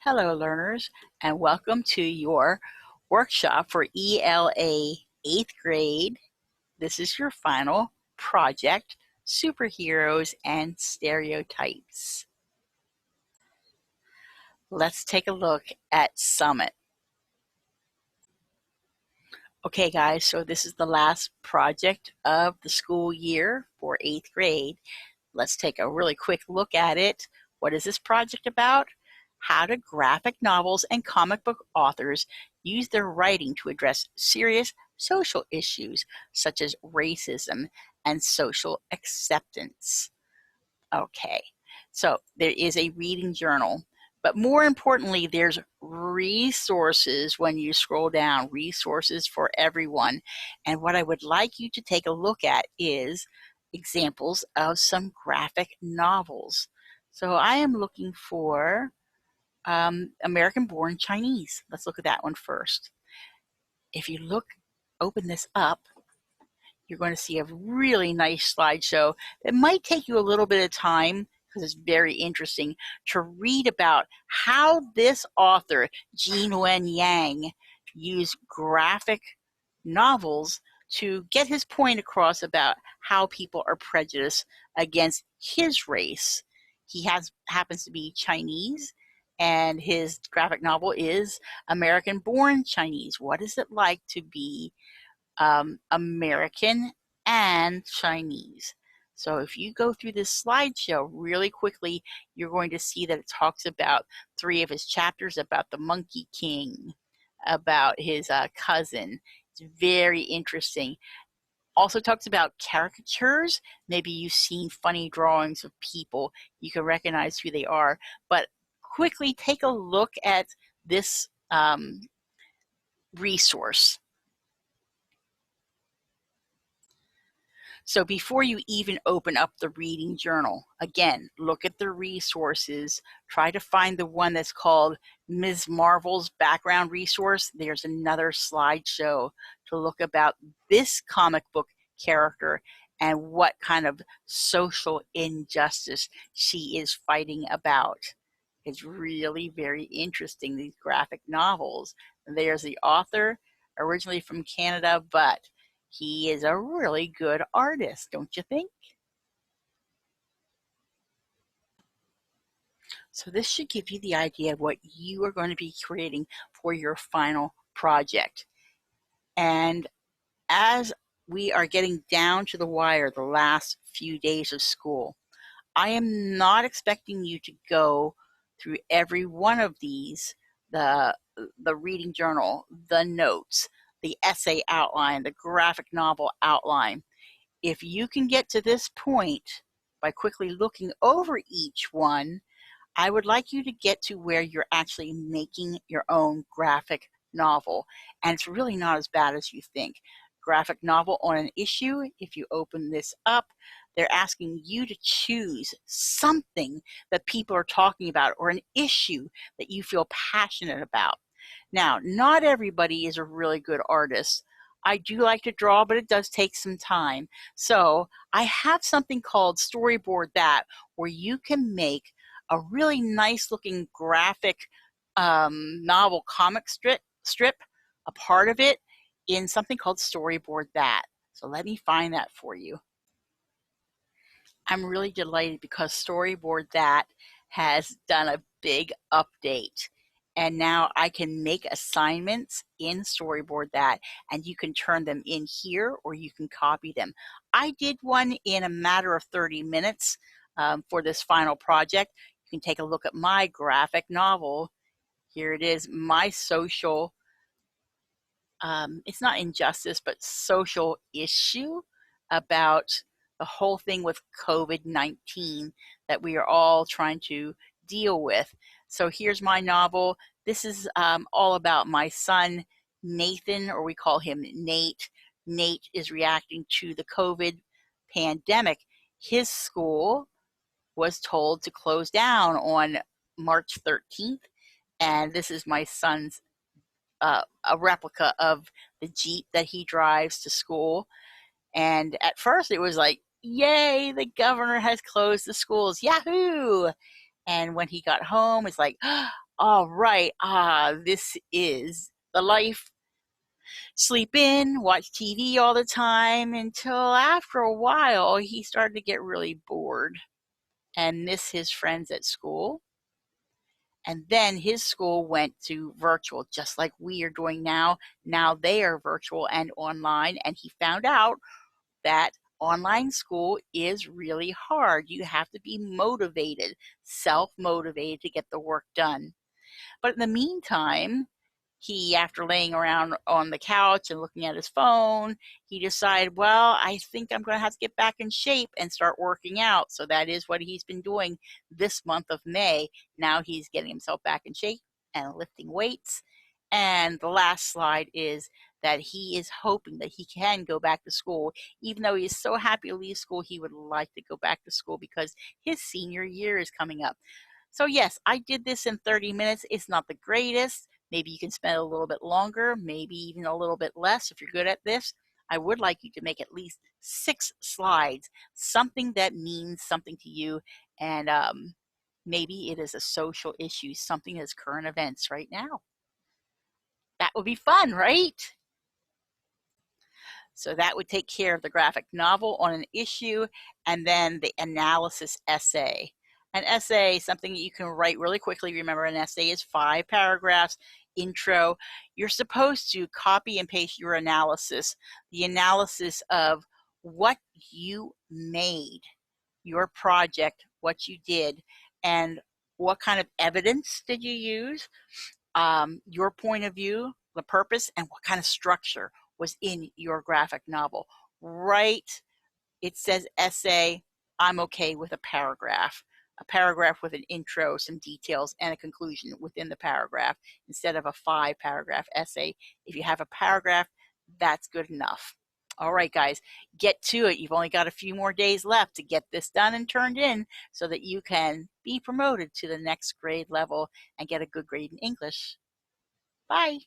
Hello, learners, and welcome to your workshop for ELA 8th grade. This is your final project, Superheroes and Stereotypes. Let's take a look at Summit. Okay, guys, so this is the last project of the school year for 8th grade. Let's take a really quick look at it. What is this project about? How do graphic novels and comic book authors use their writing to address serious social issues such as racism and social acceptance? Okay, so there is a reading journal, but more importantly, there's resources when you scroll down, resources for everyone. And what I would like you to take a look at is examples of some graphic novels. So I am looking for American Born Chinese. Let's look at that one first. If you open this up, you're going to see a really nice slideshow that might take you a little bit of time because it's very interesting to read about how this author, Jean Wen Yang, used graphic novels to get his point across about how people are prejudiced against his race. He happens to be Chinese, and his graphic novel is American Born Chinese. What is it like to be American and Chinese? So if you go through this slideshow really quickly, you're going to see that it talks about 3 of his chapters, about the Monkey King, about his cousin. It's very interesting. Also talks about caricatures. Maybe you've seen funny drawings of people. You can recognize who they are. But quickly take a look at this resource. So before you even open up the reading journal, again, look at the resources. Try to find the one that's called Ms. Marvel's background resource. There's another slideshow to look about this comic book character and what kind of social injustice she is fighting about. It's really very interesting, these graphic novels. There's the author, originally from Canada, but he is a really good artist, don't you think? So this should give you the idea of what you are going to be creating for your final project. And as we are getting down to the wire the last few days of school, I am not expecting you to go through every one of these, the reading journal, the notes, the essay outline, the graphic novel outline. If you can get to this point by quickly looking over each one, I would like you to get to where you're actually making your own graphic novel. And it's really not as bad as you think. Graphic novel on an issue, if you open this up, they're asking you to choose something that people are talking about or an issue that you feel passionate about. Now, not everybody is a really good artist. I do like to draw, but it does take some time. So I have something called Storyboard That, where you can make a really nice looking graphic novel comic strip, a part of it, in something called Storyboard That. So let me find that for you. I'm really delighted because Storyboard That has done a big update. And now I can make assignments in Storyboard That, and you can turn them in here or you can copy them. I did one in a matter of 30 minutes for this final project. You can take a look at my graphic novel. Here it is, my social, it's not injustice, but social issue about the whole thing with COVID-19 that we are all trying to deal with. So here's my novel. This is all about my son, Nathan, or we call him Nate. Nate is reacting to the COVID pandemic. His school was told to close down on March 13th. And this is my son's a replica of the Jeep that he drives to school. And at first it was like, yay, the governor has closed the schools, yahoo! And when he got home, it's like, All right, this is the life. Sleep in, watch TV all the time until after a while he started to get really bored and miss his friends at school. And then his school went to virtual, just like we are doing now. Now they are virtual and online, and he found out that online school is really hard. You have to be motivated, self-motivated to get the work done. But in the meantime, he, after laying around on the couch and looking at his phone, he decided, well, I think I'm going to have to get back in shape and start working out. So that is what he's been doing this month of May. Now he's getting himself back in shape and lifting weights. And the last slide is that he is hoping that he can go back to school. Even though he is so happy to leave school, he would like to go back to school because his senior year is coming up. So yes, I did this in 30 minutes. It's not the greatest. Maybe you can spend a little bit longer, maybe even a little bit less if you're good at this. I would like you to make at least 6 slides, something that means something to you, and maybe it is a social issue, something that's current events right now. That would be fun, right? So that would take care of the graphic novel on an issue, and then the analysis essay. An essay, something that you can write really quickly. Remember, an essay is 5 paragraphs, intro. You're supposed to copy and paste your analysis, the analysis of what you made, your project, what you did, and what kind of evidence did you use, your point of view, the purpose, and what kind of structure was in your graphic novel. Right, it says essay, I'm okay with a paragraph with an intro, some details, and a conclusion within the paragraph instead of a 5-paragraph essay. If you have a paragraph, that's good enough. All right, guys, get to it. You've only got a few more days left to get this done and turned in so that you can be promoted to the next grade level and get a good grade in English. Bye.